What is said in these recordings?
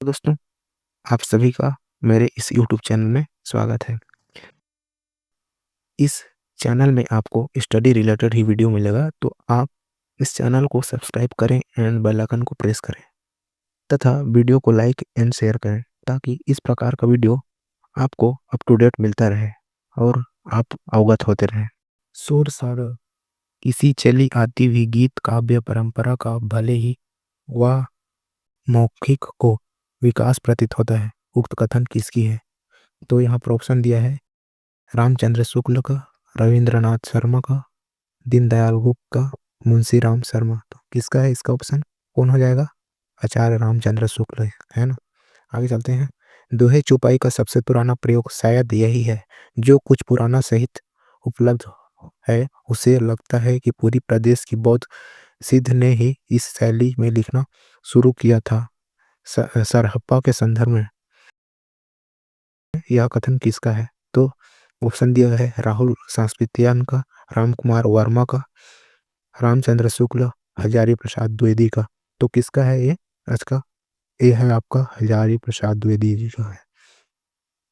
दोस्तों, आप सभी का मेरे इस यूट्यूब चैनल में स्वागत है। इस चैनल में आपको स्टडी रिलेटेड ही वीडियो मिलेगा, तो आप इस चैनल को सब्सक्राइब करें एंड बेल आइकन को प्रेस करें तथा वीडियो को लाइक एंड शेयर करें ताकि इस प्रकार का वीडियो आपको अप टू डेट मिलता रहे और आप अवगत होते रहें। सुर सार किसी चली आती हुई गीत काव्य परंपरा का भले ही वह मौखिक को विकास प्रतीत होता है, उक्त कथन किसकी है? तो यहाँ पर ऑप्शन दिया है रामचंद्र शुक्ल का, रविंद्रनाथ शर्मा का, दीनदयाल गुप्त का, मुंशी राम शर्मा। तो किसका है इसका ऑप्शन? कौन हो जाएगा? आचार्य रामचंद्र शुक्ल है ना। आगे चलते हैं। दोहे चौपाई का सबसे पुराना प्रयोग शायद यही है। जो कुछ पुराना साहित्य उपलब्ध है उसे लगता है कि पूरी प्रदेश की बौद्ध सिद्ध ने ही इस शैली में लिखना शुरू किया था। सरहप्पा के संदर्भ में यह कथन किसका है? तो ऑप्शन दिया है राहुल सांस्कृतियान का, राम कुमार वर्मा का, रामचंद्र शुक्ल, हजारी प्रसाद द्विवेदी का। तो किसका है ये? इसका ये है आपका हजारी प्रसाद द्विवेदी जी का है।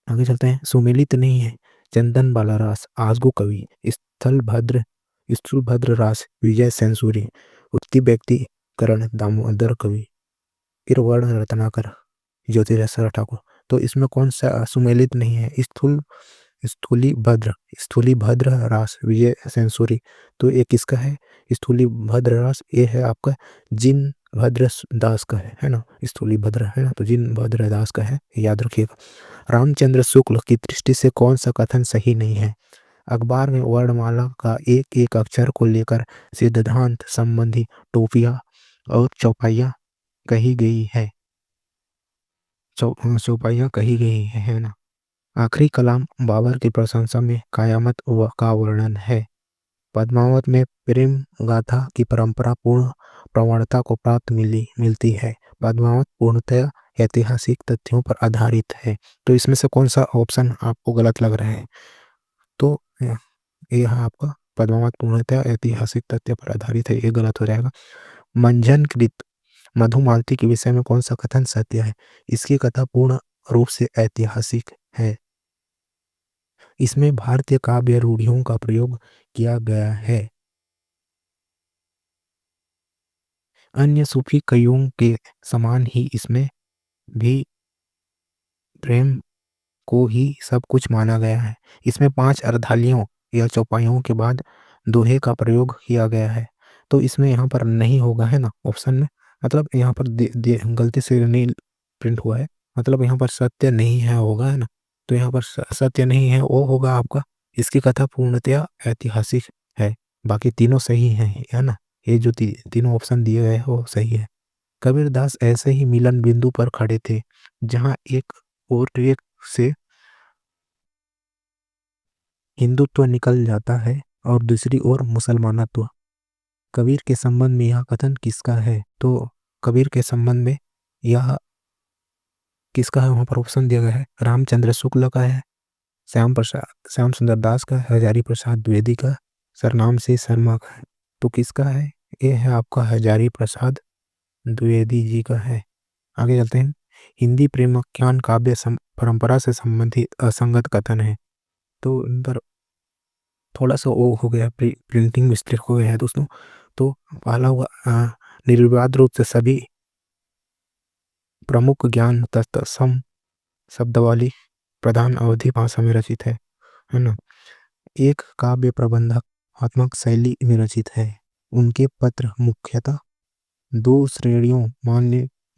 आगे चलते हैं। सुमेलित नहीं है चंदन बाला रास आजगो कवि स्थल भद्र रास विजय सेंसूरी उत्ति व्यक्ति करण दामोदर कवि इरवर्ण रत्नाकर ज्योतिराज ठाकुर। तो इसमें कौन सा सुमेलित नहीं है? स्थूली भद्र रास विजय सेंसूरी। तो ये किसका है? स्थूली भद्र रास ये है आपका जिन भद्र दास का है ना। स्थूली भद्र है ना, तो जिन भद्र दास का है, याद रखिएगा। रामचंद्र शुक्ल की दृष्टि से कौन सा कथन सही नहीं है? अखबार में वर्णमाला का एक एक अक्षर को लेकर सिद्धांत संबंधी टोपियां और चौपाइयां कही गई है। चौपाइयां कही गई है ना। आखिरी कलाम बाबर की प्रशंसा में कयामत का वर्णन है। पद्मावत में प्रेम गाथा की परंपरा पूर्ण प्रवणता को प्राप्त मिलती है। पद्मावत पूर्णतः ऐतिहासिक तथ्यों पर आधारित है। तो इसमें से कौन सा ऑप्शन आपको गलत लग रहा है? तो यह आपका पद्मावत पूर्णतः ऐतिहासिक तथ्य पर आधारित है, ये गलत हो जाएगा। मंजन कृत मधुमालती के विषय में कौन सा कथन सत्य है? इसकी कथा पूर्ण रूप से ऐतिहासिक है। इसमें भारतीय काव्य रूढ़ियों का प्रयोग किया गया है। अन्य सूफी कवियों के समान ही इसमें भी प्रेम को ही सब कुछ माना गया है। इसमें 5 अर्धालियों या चौपाइयों के बाद दोहे का प्रयोग किया गया है। तो इसमें यहाँ पर नहीं होगा है ना ऑप्शन में, मतलब यहाँ पर गलती से नहीं प्रिंट हुआ है, मतलब यहाँ पर सत्य नहीं है होगा है ना। तो यहाँ पर सत्य नहीं है वो होगा आपका इसकी कथा पूर्णतया ऐतिहासिक है। बाकी तीनों सही हैं है ना। ये जो तीनों ऑप्शन दिए गए हैं वो सही है। कबीरदास ऐसे ही मिलन बिंदु पर खड़े थे जहाँ एक और एक से हिंदुत्व निकल जाता है और दूसरी ओर मुसलमानत्व। कबीर के संबंध में यह कथन किसका है? तो कबीर के संबंध में यह किसका है? वहाँ पर ऑप्शन दिया गया है रामचंद्र शुक्ल का है, श्याम सुंदर दास का, हजारी प्रसाद द्विवेदी का, सरनाम से शर्मा का है। तो किसका है? ये है आपका हजारी प्रसाद द्विवेदी जी का है। आगे चलते हैं। हिंदी प्रेमाख्यान काव्य परंपरा से संबंधित असंगत कथन है। तो इन पर थोड़ा सा वो हो गया, प्रिंटिंग मिस्टेक हो गया है दोस्तों। तो पहला हुआ निर्विवाद रूप से सभी प्रमुख ज्ञान तत्सम शब्दावली प्रधान अवधि भाषा में रचित है ना। एक काव्य प्रबंधात्मक शैली में रचित है। उनके पत्र मुख्यतः 2 श्रेणियों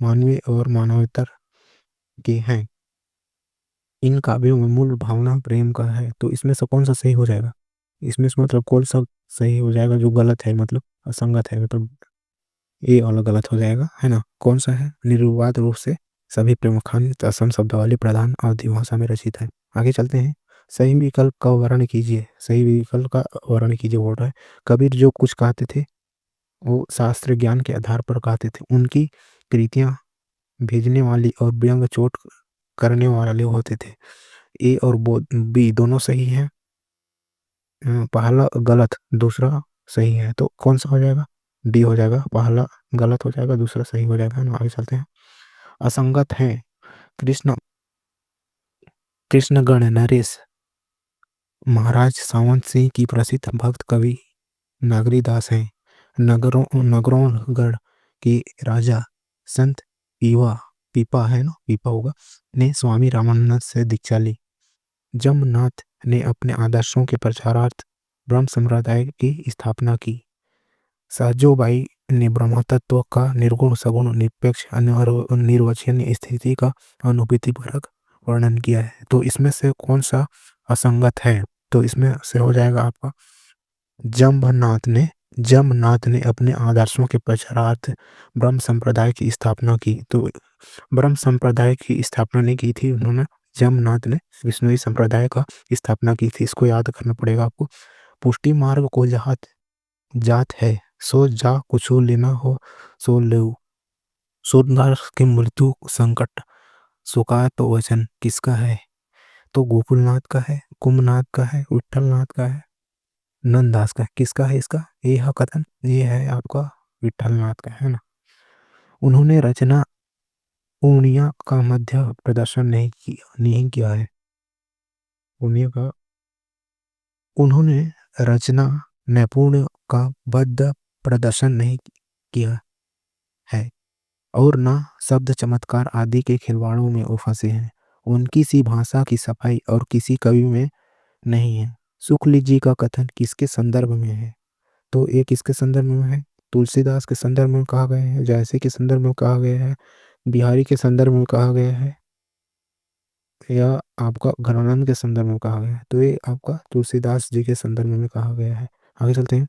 मानवीय और मानवेतर के हैं। इन काव्यों में मूल भावना प्रेम का है। तो इसमें से कौन सा सही हो जाएगा? इसमें से मतलब कौन सा सही हो जाएगा जो गलत है, मतलब असंगत है, मतलब ये वाला गलत हो जाएगा है ना। कौन सा है? निर्विवाद रूप से सभी प्रमुखान असम शब्दावली प्रधान अवधि भाषा में रचित है। आगे चलते हैं। सही विकल्प का वर्णन कीजिए। सही विकल्प का वर्णन कीजिए बोल रहा है। कबीर जो कुछ कहते थे वो शास्त्र ज्ञान के आधार पर कहते थे। उनकी कृतियां भेजने वाली और व्यंग चोट करने वाले होते थे। ए और बी दोनों सही है। पहला गलत, दूसरा सही है। तो कौन सा हो जाएगा? डी हो जाएगा। पहला गलत हो जाएगा, दूसरा सही हो जाएगा है ना। आगे चलते हैं। असंगत हैं। कृष्ण कृष्णगण नरेश महाराज सावंत सिंह की प्रसिद्ध भक्त कवि नागरीदास हैं। नगरों गढ़ के राजा संत पीपा है ना, पीपा होगा, ने स्वामी रामानंद से दीक्षा ली। जमनाथ ने अपने आदर्शों के प्रचारार्थ ब्रह्म संप्रदाय की स्थापना की। साजोबाई ने ब्रह्म तत्व का निर्गुण सगुण निरपेक्ष निर्वचनीय स्थिति का अनुभूतिपरक वर्णन किया है। तो इसमें से कौन सा असंगत है? तो इसमें से हो जाएगा आपका जमनाथ ने अपने आदर्शों के प्रचारार्थ ब्रह्म संप्रदाय की स्थापना की। तो ब्रह्म संप्रदाय की स्थापना नहीं की थी उन्होंने, जमनाथ ने विष्णुई संप्रदाय का स्थापना की थी। इसको याद करना पड़ेगा आपको। पुष्टि मार्ग को जात है सो जा, कुछ लेना हो सो ले। सूरदास की मृत्यु संकट सुका तो वचन किसका है? तो गोकुलनाथ का है, कुंभनाथ का है, विठलनाथ का है, नंददास का। किसका है इसका यह कथन? ये है आपका विठलनाथ का, है ना। उन्होंने रचना पूर्णिया का मध्य प्रदर्शन नहीं किया है। पूर्णिया का उन्होंने रचना नैपुण्य का बद्ध प्रदर्शन नहीं किया है और न शब्द चमत्कार आदि के खिलवाड़ों में वो फंसे हैं। उनकी सी भाषा की सफाई और किसी कवि में नहीं है। शुक्ल जी का कथन किसके संदर्भ में है? तो ये किसके संदर्भ में है? तुलसीदास के संदर्भ में कहा गया है, जैसे के संदर्भ में कहा गया है, बिहारी के संदर्भ में कहा गया है, या आपका घनानंद के संदर्भ में कहा गया है। तो ये आपका तुलसीदास जी के संदर्भ में कहा गया है। आगे चलते हैं।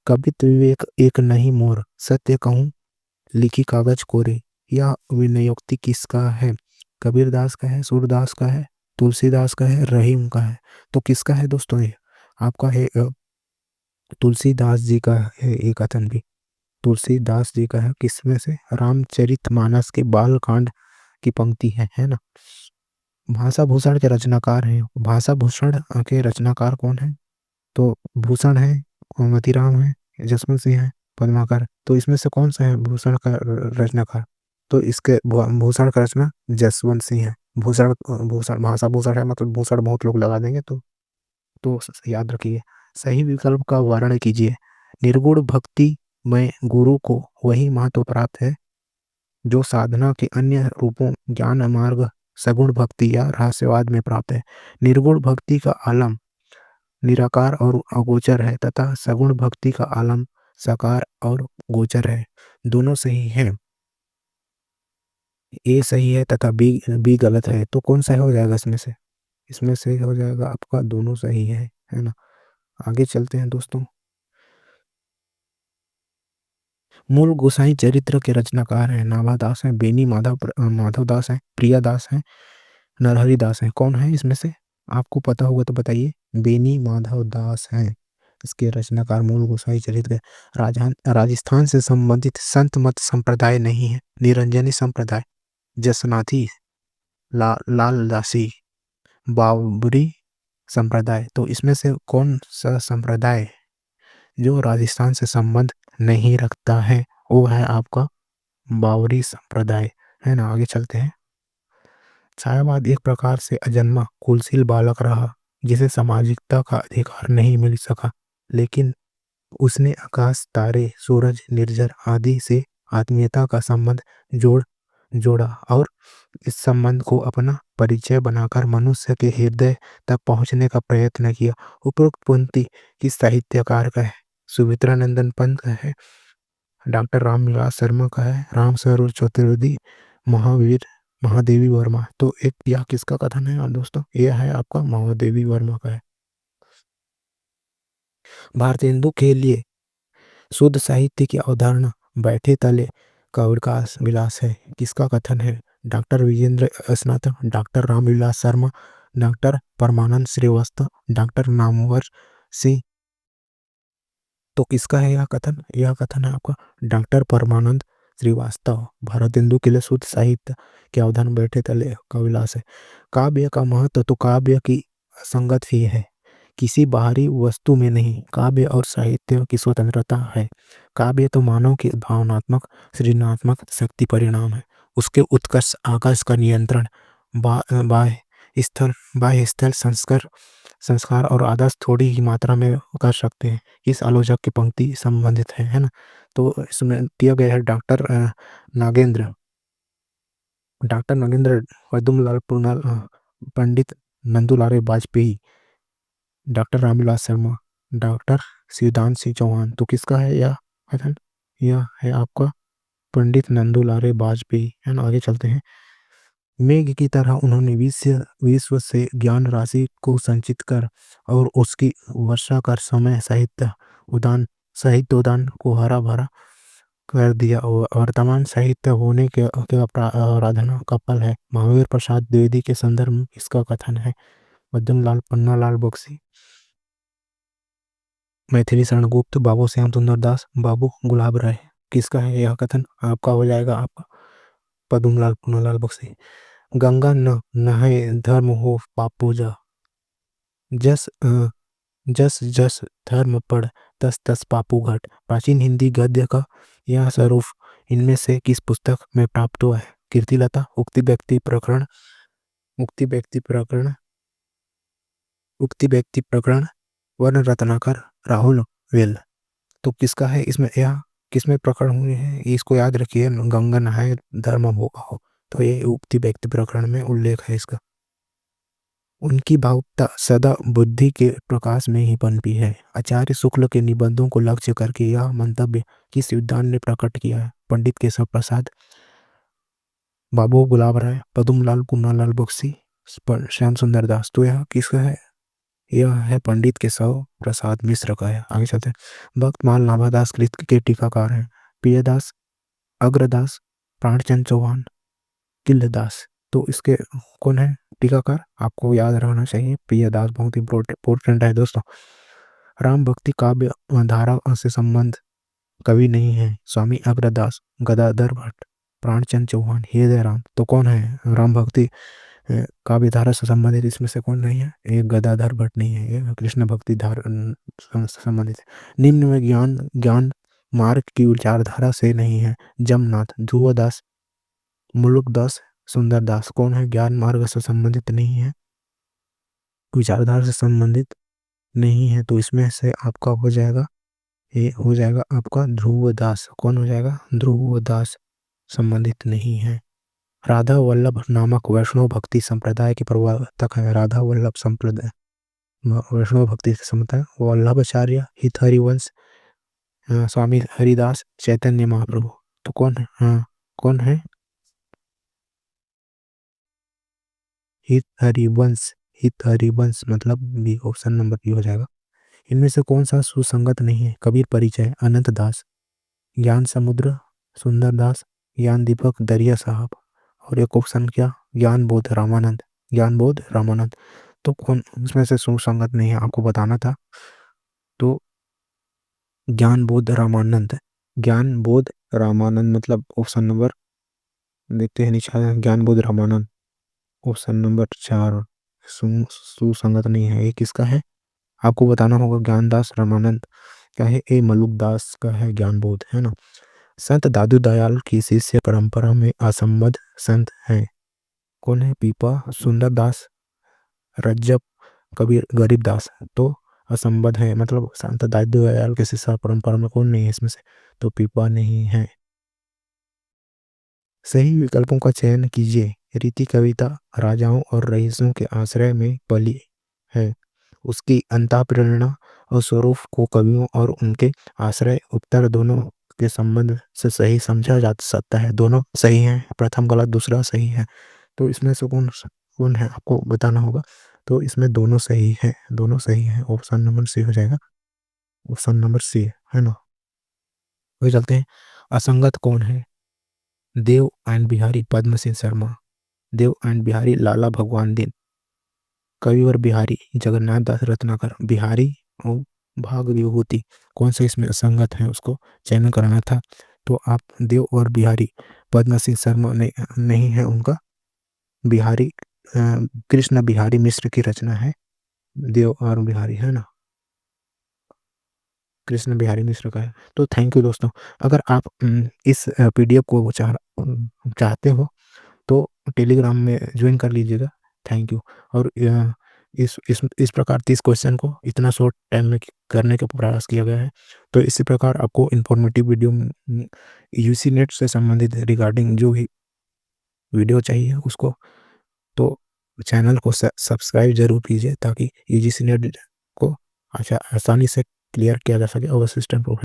कवित विवेक एक नहीं मोर, सत्य कहूँ लिखी कागज कोरे। यह विनयोक्ति किसका है? कबीरदास का है, सूरदास का है, तुलसीदास का है, रहीम का है। तो किसका है दोस्तों? ये आपका है तुलसीदास जी का है। ये कथन भी तुलसीदास जी का है। किसमें से? रामचरितमानस के बालकांड की पंक्ति है ना। भाषा भूषण के रचनाकार हैं। भाषा भूषण के रचनाकार कौन है? तो भूषण है, मतीराम है, जसवंत सिंह है, पद्माकर। तो इसमें से कौन सा है भूषण का रचनाकार? तो इसके भूषण का रचना जसवंत सिंह है। भूषण भूषण भाषा भूषण है, मतलब भूषण बहुत लोग लगा देंगे। तो याद रखिए। सही विकल्प का वर्णन कीजिए। निर्गुण भक्ति में गुरु को वही महत्व प्राप्त है जो साधना के अन्य रूपों ज्ञान मार्ग सगुण भक्ति या रहस्यवाद में प्राप्त है। निर्गुण भक्ति का आलम निराकार और अगोचर है तथा सगुण भक्ति का आलम साकार और गोचर है। दोनों सही है। ए सही है तथा बी गलत है। तो कौन सा हो जाएगा इसमें से? इसमें से हो जाएगा आपका दोनों सही है ना। आगे चलते हैं दोस्तों। मूल गोसाई चरित्र के रचनाकार हैं नाभादास हैं, बेनी माधवदास हैं, प्रियादास हैं, नरहरि दास हैं। कौन है इसमें से? आपको पता होगा तो बताइए। बेनी माधवदास हैं इसके रचनाकार। मूल गोसाई चरित्र राजस्थान से संबंधित संत मत संप्रदाय नहीं है। निरंजनी संप्रदाय, जसनाथी, लालदासी, बावरी संप्रदाय। तो इसमें से कौन सा संप्रदाय जो राजस्थान से संबंध नहीं रखता है? वो है आपका बावरी संप्रदाय, है ना। आगे चलते हैं। छायावाद एक प्रकार से अजन्मा कुलशील बालक रहा जिसे सामाजिकता का अधिकार नहीं मिल सका, लेकिन उसने आकाश, तारे, सूरज, निर्जर आदि से आत्मीयता का संबंध जोड़ा और इस संबंध को अपना परिचय बनाकर मनुष्य के हृदय तक पहुंचने का प्रयत्न किया। उपरोक्त पंक्ति किस साहित्यकार का है? सुमित्रा नंदन पंत का है, डॉक्टर रामविलास शर्मा का है, राम स्वरूप चतुर्वेदी, महावीर महादेवी वर्मा। तो एक यह किसका कथन है दोस्तों? यह है आपका महादेवी वर्मा का है। भारतेंदु के लिए शुद्ध साहित्य की अवधारणा बैठे तले का विकास विलास है। किसका कथन है? डॉक्टर विजेंद्र स्नातक, डॉक्टर रामविलास शर्मा, डॉक्टर परमानंद श्रीवास्तव, डॉक्टर नामवर सिंह। तो किसका है यह कथन? यह कथन है आपका डॉक्टर परमानंद श्रीवास्तव। भारतेंदु के लिए शुद्ध साहित्य के अवधान बैठे तले का विलास है। काव्य का महत्व तो काव्य की संगत ही है, किसी बाहरी वस्तु में नहीं। काव्य और साहित्य की स्वतंत्रता है। काव्य तो मानव की भावनात्मक सृजनात्मक शक्ति परिणाम है उसके उत्कर्ष आकाश का नियंत्रण, बाह्य स्थल संस्कार और आदर्श थोड़ी ही मात्रा में कर सकते हैं। इस आलोचक की पंक्ति संबंधित है ना? तो इसमें दिया गया है नागेंद्र डॉक्टर नागेंद्र पदुमलाल पूर्णाल, पंडित नंदुलारे वाजपेयी, डॉक्टर रामविलास शर्मा, डॉक्टर शिवदान सिंह चौहान। तो किसका है यह कथन? यह है आपका पंडित नंदुलारे वाजपेयी, है ना? आगे चलते हैं। मेघ की तरह उन्होंने विश्व से ज्ञान राशि को संचित कर और उसकी वर्षा कर समय साहित्य उदान को हरा भरा कर दिया। और वर्तमान साहित्य होने के आराधना का फल है। महावीर प्रसाद द्विवेदी के संदर्भ में इसका कथन है। पद्मलाल पन्नालाल बख्शी, मैथिली शरण गुप्त, बाबू श्याम सुंदर दास, बाबू गुलाब राय। किसका है यह कथन? आपका हो जाएगा आपका पद्मलाल पन्नालाल बख्शी। गंगा न नहाए धर्म हो पाप पूजा, जस जस जस धर्म पढ़ तस तस पापू घट। प्राचीन हिंदी गद्य का यह स्वरूप इनमें से किस पुस्तक में प्राप्त हुआ है? कीर्तिलता, उक्ति व्यक्ति प्रकरण, उक्ति व्यक्ति प्रकरण, वर्ण रत्नाकर, राहुल वेल। तो किसका है इसमें? यह किसमें प्रकरण हुए हैं इसको याद रखिए। गंगा नहाए धर्म हो, तो ये उक्ति व्यक्ति प्रकरण में उल्लेख है इसका। उनकी भावुकता सदा बुद्धि के प्रकाश में ही पनपी है। आचार्य शुक्ल के निबंधों को लक्ष्य करके यह मंतव्य किस विद्वान ने प्रकट किया है? पंडित केशव प्रसाद, बाबू गुलाब राय, पदुमलाल पूर्णालाल बख्शी, श्याम सुंदर दास। तो यह किसका है? यह है पंडित केशव प्रसाद मिश्र का है। आगे चलते हैं। भक्तमाल नाभादास कृत के टीकाकार हैं। प्रियदास, अग्रदास, प्राणचंद चौहान, किल्लदास। तो इसके कौन है टीकाकार? आपको याद रखना चाहिए, प्रियदास बहुत इंपॉर्टेंट है दोस्तों। राम भक्ति काव्य धारा से संबंध कवि नहीं है। स्वामी अग्रदास, गदाधर भट्ट, प्राणचंद चौहान, हृदय राम। तो कौन है राम भक्ति काव्य धारा से संबंधित? इसमें से कौन नहीं है? एक गदाधर भट्ट नहीं है, ये कृष्ण भक्ति धारा से संबंधित है। निम्न में ज्ञान ज्ञान मार्ग की विचारधारा से नहीं है। जमनाथ, ध्रुवदास, मुलुकदास, सुंदरदास। कौन है? ज्ञान मार्ग से संबंधित नहीं है, विचारधारा से संबंधित नहीं है। तो इसमें से आपका हो जाएगा, ये हो जाएगा आपका ध्रुवदास। कौन हो जाएगा? ध्रुवदास संबंधित नहीं है। राधा वल्लभ नामक वैष्णव भक्ति संप्रदाय के प्रवर्तक है। राधा वल्लभ संप्रदाय वैष्णव भक्ति संप्रदाय, वल्लभाचार्य, हित हरिवंश, स्वामी हरिदास, चैतन्य महाप्रभु। तो कौन है? हाँ, कौन है? हित हरिवंश, हित हरिवंश मतलब बी, ऑप्शन नंबर बी हो जाएगा। इनमें से कौन सा सुसंगत नहीं है? कबीर परिचय, अनंत दास, ज्ञान समुद्र, सुंदर दास, ज्ञान दीपक, दरिया साहब। और एक ऑप्शन क्या? ज्ञान बोध रामानंद, ज्ञान बोध रामानंद। तो कौन इसमें से सुसंगत नहीं है आपको बताना था। तो ज्ञान बोध रामानंद, ज्ञान बोध रामानंद मतलब ऑप्शन नंबर, देखते हैं नीचे, ज्ञान बोध रामानंद ऑप्शन नंबर 4 सुसंगत नहीं है। ये किसका है आपको बताना होगा। ज्ञानदास रामानंद का है, ए मलुक दास का है ज्ञान बोध, है ना? संत दादू दयाल की शिष्य परंपरा में असंबद्ध संत हैं। कौन है? पीपा, सुंदर दास, रज्जब, कबीर, गरीबदास। तो असंबद्ध है मतलब संत दादू दयाल के शिष्य परंपरा में कौन नहीं है इसमें से? तो पीपा नहीं है। सही विकल्पों का चयन कीजिए। रीति कविता राजाओं और रईसों के आश्रय में पली है। उसकी अंतःप्रेरणा और स्वरूप को कवियों और उनके आश्रय उत्तर दोनों के संबंध से सही समझा जा सकता है। दोनों सही हैं, प्रथम गलत, दूसरा सही है। तो इसमें से कौन कौन है आपको बताना होगा। तो इसमें दोनों सही है, दोनों सही है। ऑप्शन नंबर सी हो जाएगा, ऑप्शन नंबर सी, है ना? वही चलते हैं। असंगत कौन है? देव एंड बिहारी पद्म सिंह शर्मा, देव एंड बिहारी लाला भगवान दिन, कविवर बिहारी जगन्नाथ दास रत्नाकर, बिहारी और भाग विभूति। कौन सा इसमें असंगत है उसको चयन कराना था। तो आप देव और बिहारी पद्म सिंह शर्मा ने नहीं है उनका। बिहारी कृष्ण बिहारी मिश्र की रचना है देव और बिहारी, है ना? कृष्ण बिहारी मिश्र का है। तो थैंक यू दोस्तों। अगर आप इस पीडीएफ को चाहते हो तो टेलीग्राम में ज्वाइन कर लीजिएगा। Thank you. और इस प्रकार 30 क्वेश्चन को इतना शॉर्ट टाइम में करने का प्रयास किया गया है। तो इसी प्रकार आपको इन्फॉर्मेटिव वीडियो यूजी नेट से संबंधित रिगार्डिंग जो भी वीडियो चाहिए उसको, तो चैनल को सब्सक्राइब ज़रूर कीजिए ताकि यूजीसी नेट को आसानी से क्लियर किया जा सके और सिस्टम को